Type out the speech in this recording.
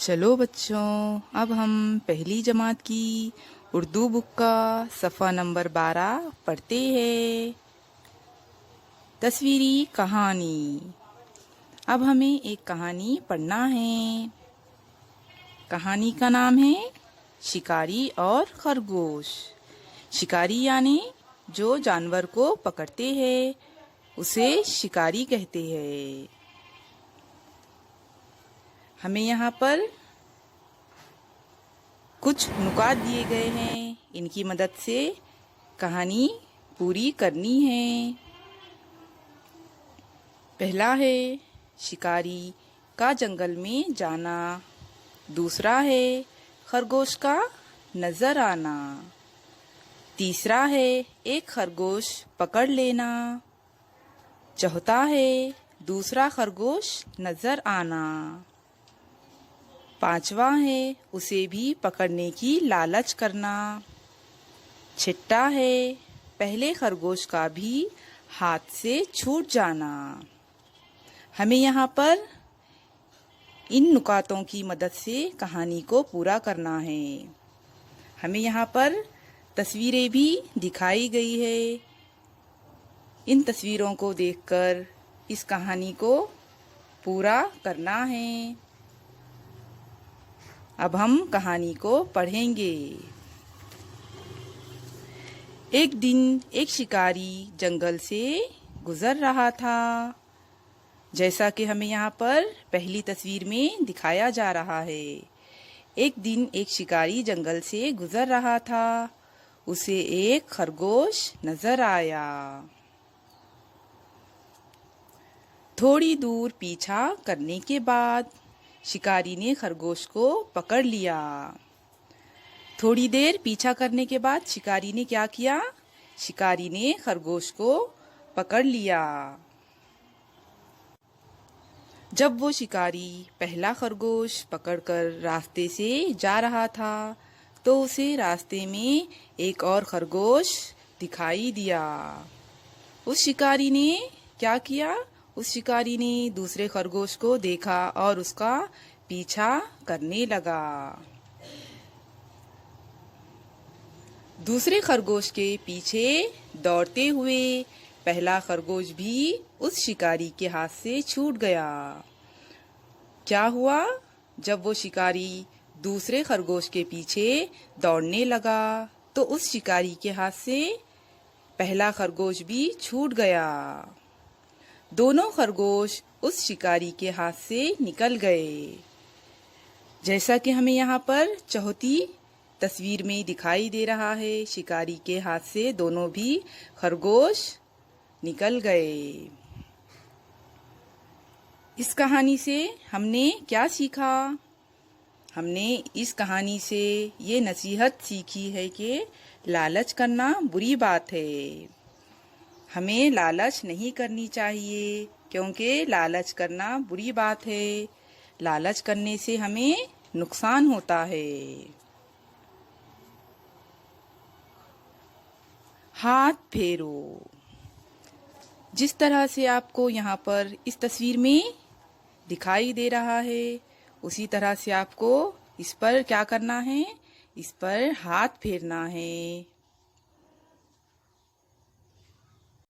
चलो बच्चों, अब हम पहली जमात की उर्दू बुक का सफ़ा नंबर 12 पढ़ते हैं। तस्वीरी कहानी। अब हमें एक कहानी पढ़ना है। कहानी का नाम है शिकारी और खरगोश। शिकारी यानी जो जानवर को पकड़ते हैं उसे शिकारी कहते हैं। हमें यहाँ पर कुछ नुकात दिए गए हैं, इनकी मदद से कहानी पूरी करनी है। पहला है शिकारी का जंगल में जाना। दूसरा है खरगोश का नजर आना। तीसरा है एक खरगोश पकड़ लेना। चौथा है दूसरा खरगोश नजर आना। पांचवा है उसे भी पकड़ने की लालच करना। छठा है पहले खरगोश का भी हाथ से छूट जाना। हमें यहाँ पर इन नुकातों की मदद से कहानी को पूरा करना है। हमें यहाँ पर तस्वीरें भी दिखाई गई है। इन तस्वीरों को देखकर इस कहानी को पूरा करना है। अब हम कहानी को पढ़ेंगे। एक दिन एक शिकारी जंगल से गुजर रहा था, जैसा कि हमें यहाँ पर पहली तस्वीर में दिखाया जा रहा है। एक दिन एक शिकारी जंगल से गुजर रहा था, उसे एक खरगोश नजर आया। थोड़ी दूर पीछा करने के बाद शिकारी ने खरगोश को पकड़ लिया। थोड़ी देर पीछा करने के बाद शिकारी ने क्या किया? शिकारी ने खरगोश को पकड़ लिया। जब वो शिकारी पहला खरगोश पकड़कर रास्ते से जा रहा था तो उसे रास्ते में एक और खरगोश दिखाई दिया। उस शिकारी ने क्या किया? उस शिकारी ने दूसरे खरगोश को देखा और उसका पीछा करने लगा। दूसरे खरगोश के पीछे दौड़ते हुए पहला खरगोश भी उस शिकारी के हाथ से छूट गया। क्या हुआ? जब वो शिकारी दूसरे खरगोश के पीछे दौड़ने लगा तो उस शिकारी के हाथ से पहला खरगोश भी छूट गया। दोनों खरगोश उस शिकारी के हाथ से निकल गए। जैसा कि हमें यहाँ पर चौथी तस्वीर में दिखाई दे रहा है, शिकारी के हाथ से दोनों भी खरगोश निकल गए। इस कहानी से हमने क्या सीखा? हमने इस कहानी से ये नसीहत सीखी है कि लालच करना बुरी बात है। हमें लालच नहीं करनी चाहिए, क्योंकि लालच करना बुरी बात है। लालच करने से हमें नुकसान होता है। हाथ फेरो। जिस तरह से आपको यहाँ पर इस तस्वीर में दिखाई दे रहा है, उसी तरह से आपको इस पर क्या करना है? इस पर हाथ फेरना है।